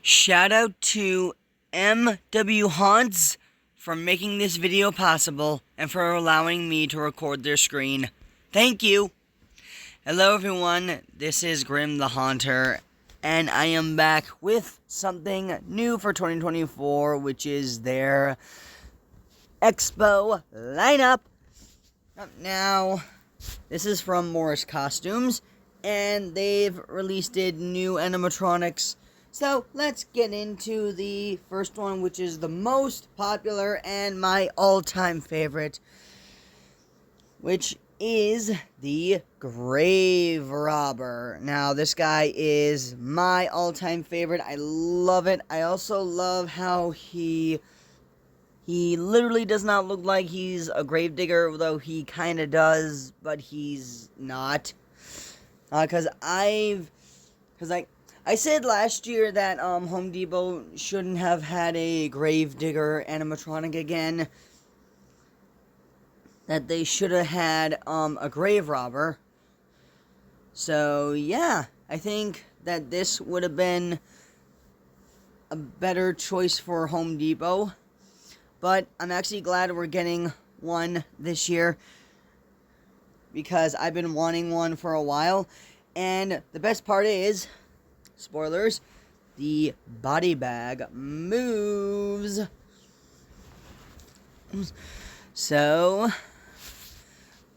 Shout out to MW Haunts for making this video possible and for allowing me to record their screen. Thank you! Hello everyone, this is Grim the Haunter, and I am back with something new for 2024, which is their Expo lineup. Now, this is from Morris Costumes, and they've released new animatronics. So, let's get into the first one, which is the most popular and my all-time favorite, which is the Grave Robber. Now, this guy is my all-time favorite. I love it. I also love how he literally does not look like he's a gravedigger, though he kind of does, but he's not. Because I said last year that Home Depot shouldn't have had a gravedigger animatronic again. That they should have had a grave robber. So yeah, I think that this would have been a better choice for Home Depot. But I'm actually glad we're getting one this year, because I've been wanting one for a while. And the best part is, spoilers, the body bag moves. So,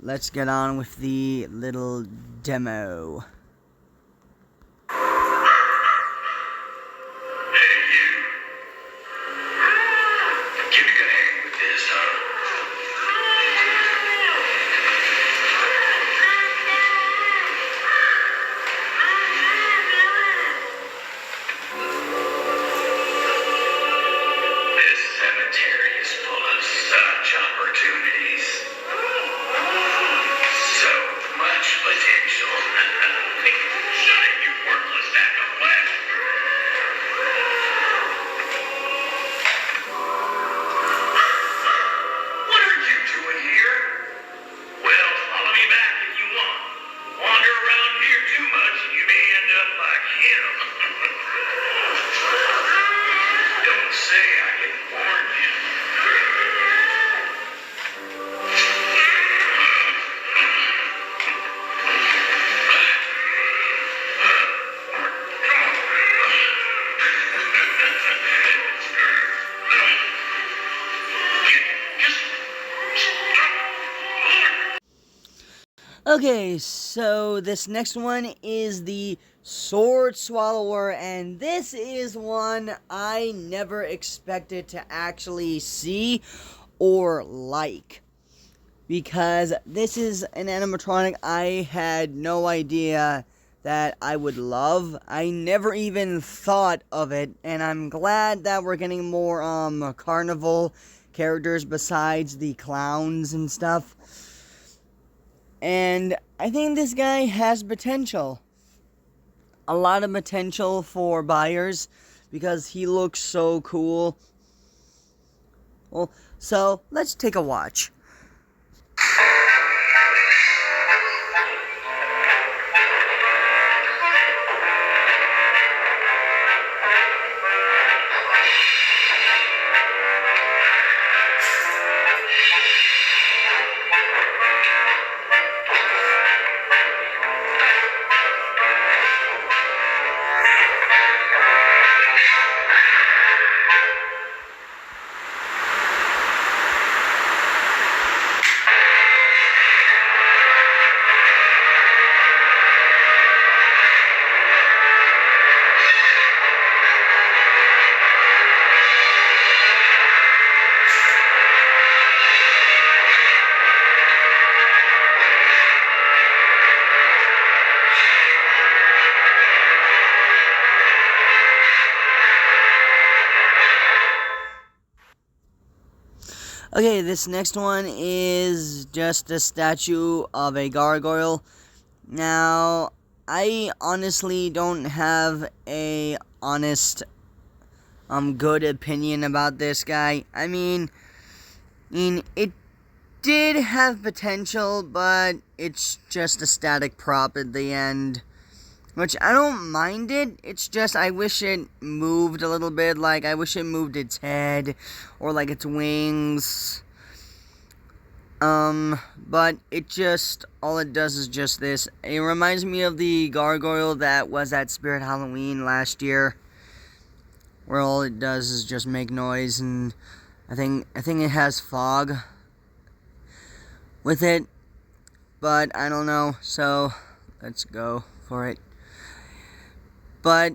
let's get on with the little demo. Okay, so this next one is the Sword Swallower, and this is one I never expected to actually see or like, because this is an animatronic I had no idea that I would love. I never even thought of it, and I'm glad that we're getting more carnival characters besides the clowns and stuff. And I think this guy has potential. A lot of potential for buyers, because he looks so cool. Well, so let's take a watch. Okay, this next one is just a statue of a gargoyle. Now, I honestly don't have a honest, good opinion about this guy. I mean, it did have potential, but it's just a static prop at the end. which I don't mind it. It's just I wish it moved a little bit. Like, I wish it moved its head or like its wings. But it just, all it does is just this. It reminds me of the gargoyle that was at Spirit Halloween last year, where all it does is just make noise, and I think it has fog with it, but I don't know, so let's go for it. But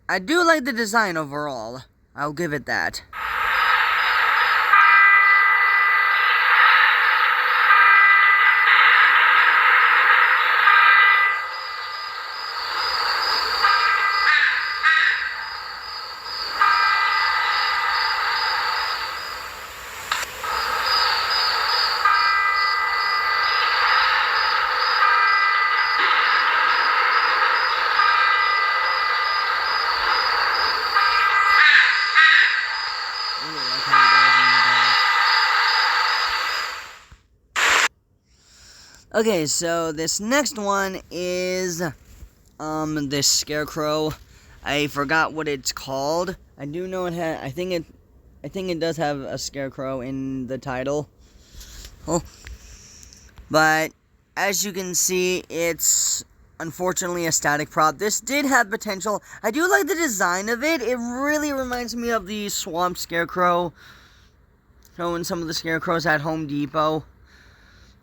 I do like the design overall. I'll give it that. Okay, so this next one is this scarecrow. I forgot what it's called. I do know it has. I think it does have a scarecrow in the title. Oh, but as you can see, it's unfortunately a static prop. This did have potential. I do like the design of it. It really reminds me of the swamp scarecrow. Showing some of the scarecrows at Home Depot.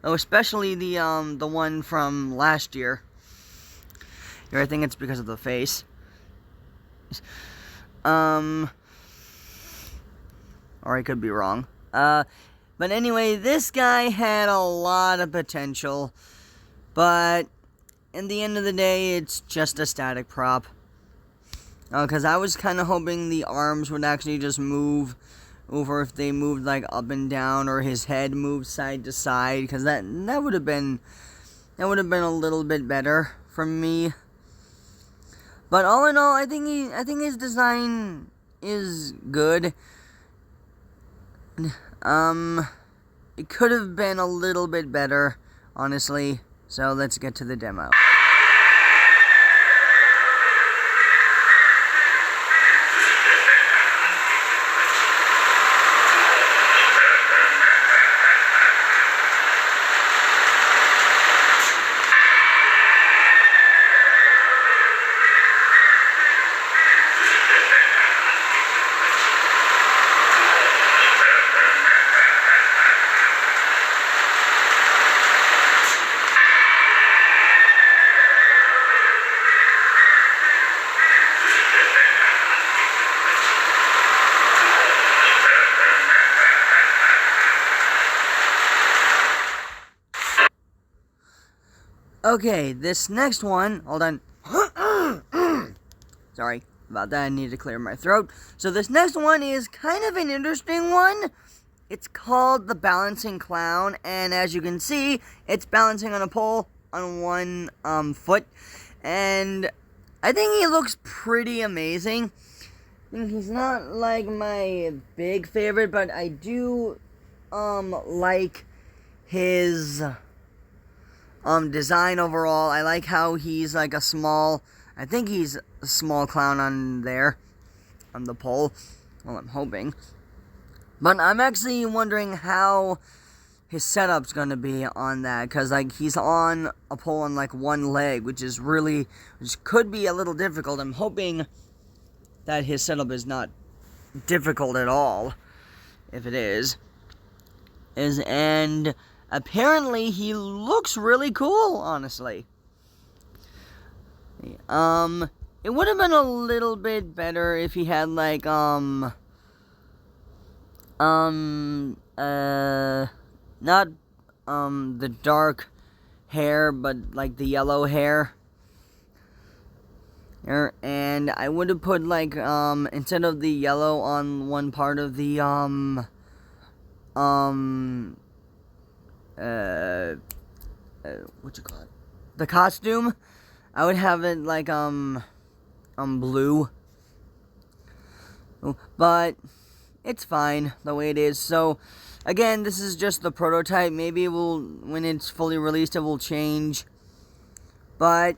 Oh, especially the one from last year. Here, I think it's because of the face. Or I could be wrong. But anyway, this guy had a lot of potential. But in the end of the day, it's just a static prop. Because I was kind of hoping the arms would actually just move over if they moved like up and down, or his head moved side to side, because that would have been a little bit better for me. But all in all, I think his design is good. It could have been a little bit better, honestly. So let's get to the demo. Okay, this next one, hold on. Sorry about that, I need to clear my throat. So this next one is kind of an interesting one. It's called the Balancing Clown, and as you can see, it's balancing on a pole on one foot. And I think he looks pretty amazing. I think he's not like my big favorite, but I do like his design overall. I like how he's like a small, I think he's a small clown on there, on the pole. Well, I'm hoping. But I'm actually wondering how his setup's gonna be on that, because like he's on a pole on like one leg, which could be a little difficult. I'm hoping that his setup is not difficult at all. If it is, and apparently he looks really cool, honestly. It would have been a little bit better if he had like not the dark hair, but like the yellow hair. And I would have put like instead of the yellow on one part of the what you call it? The costume, I would have it like blue. But it's fine the way it is. So again, this is just the prototype. Maybe it will, when it's fully released, it will change. But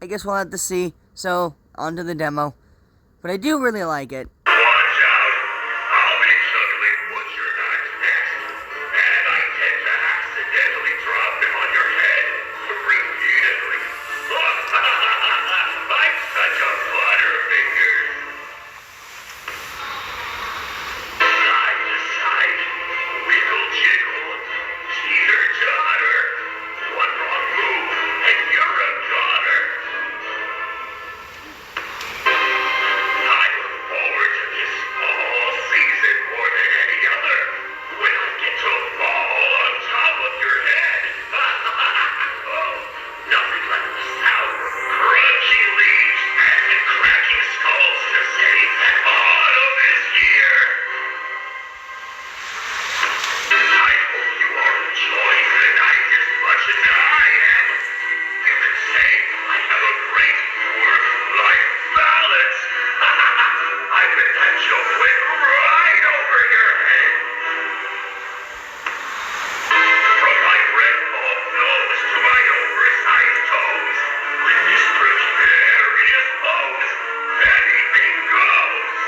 I guess we'll have to see. So, on to the demo. But I do really like it. Watch out! I'll be suddenly butcher knives next, and I tend to accidentally drop them on your head repeatedly. I'm such a butterfinger. I decide, wiggle jiggle, teeter totter. One wrong move, and you're a goner. I look forward to this all season more than any other. When I get to fall on top of your head. Oh, nothing like the sound of crunchy leaves and cracking skulls to say autumn is here. I hope you are enjoying the night as much as I am. You can say I have a great work-life balance. I bet that joke went right over your head. From my red bulb nose to my oversized toes, with this precarious pose, anything goes.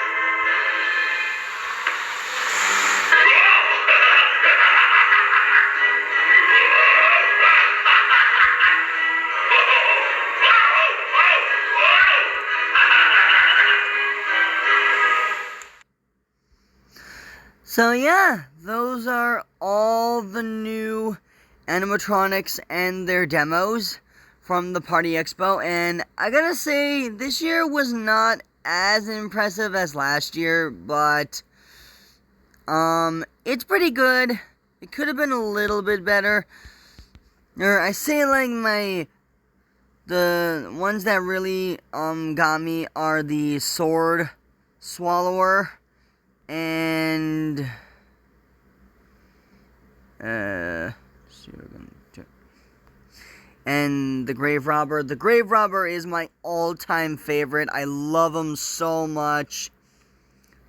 So yeah, those are all the new animatronics and their demos from the Party Expo, and I gotta say, this year was not as impressive as last year, but it's pretty good. It could have been a little bit better. Or I say like the ones that really got me are the Sword Swallower and and the Grave Robber. The Grave Robber is my all-time favorite. I love him so much.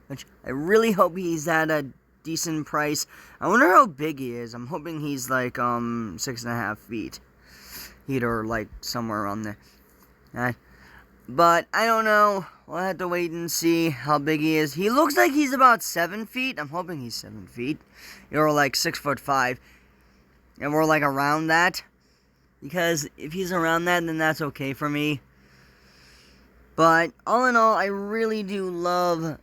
Which I really hope he's at a decent price. I wonder how big he is. I'm hoping he's like 6.5 feet. Or like somewhere around there. But I don't know. We'll have to wait and see how big he is. He looks like he's about 7 feet. I'm hoping he's 7 feet. Or like 6'5". And we're like around that. Because if he's around that, then that's okay for me. But all in all, I really do love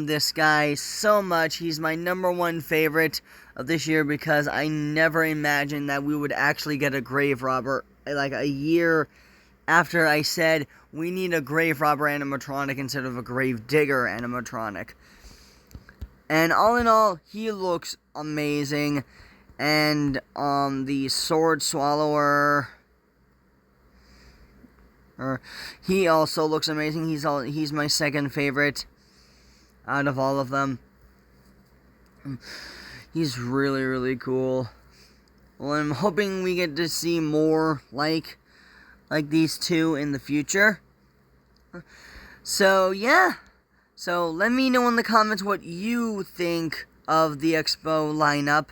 this guy so much. He's my #1 favorite of this year because I never imagined that we would actually get a Grave Robber like a year after I said we need a Grave Robber animatronic instead of a Grave Digger animatronic. And all in all, he looks amazing. And the Sword Swallower, he also looks amazing. He's my second favorite out of all of them. He's really, really cool. Well, I'm hoping we get to see more like these two in the future. So, yeah. So, let me know in the comments what you think of the Expo lineup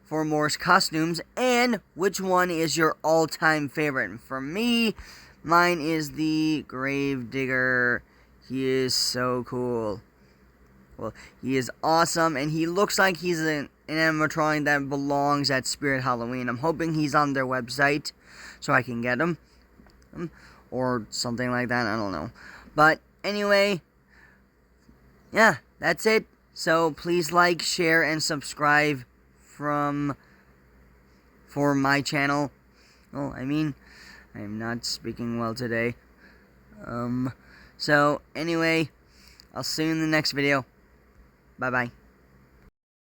for Morris Costumes, and which one is your all-time favorite. For me, mine is the Grave Digger. He is so cool. Well, he is awesome, and he looks like he's an animatronic that belongs at Spirit Halloween. I'm hoping he's on their website so I can get him. Or something like that, I don't know. But anyway, yeah, that's it. So please like, share, and subscribe for my channel. Oh, I mean, I'm not speaking well today. So anyway, I'll see you in the next video. Bye-bye.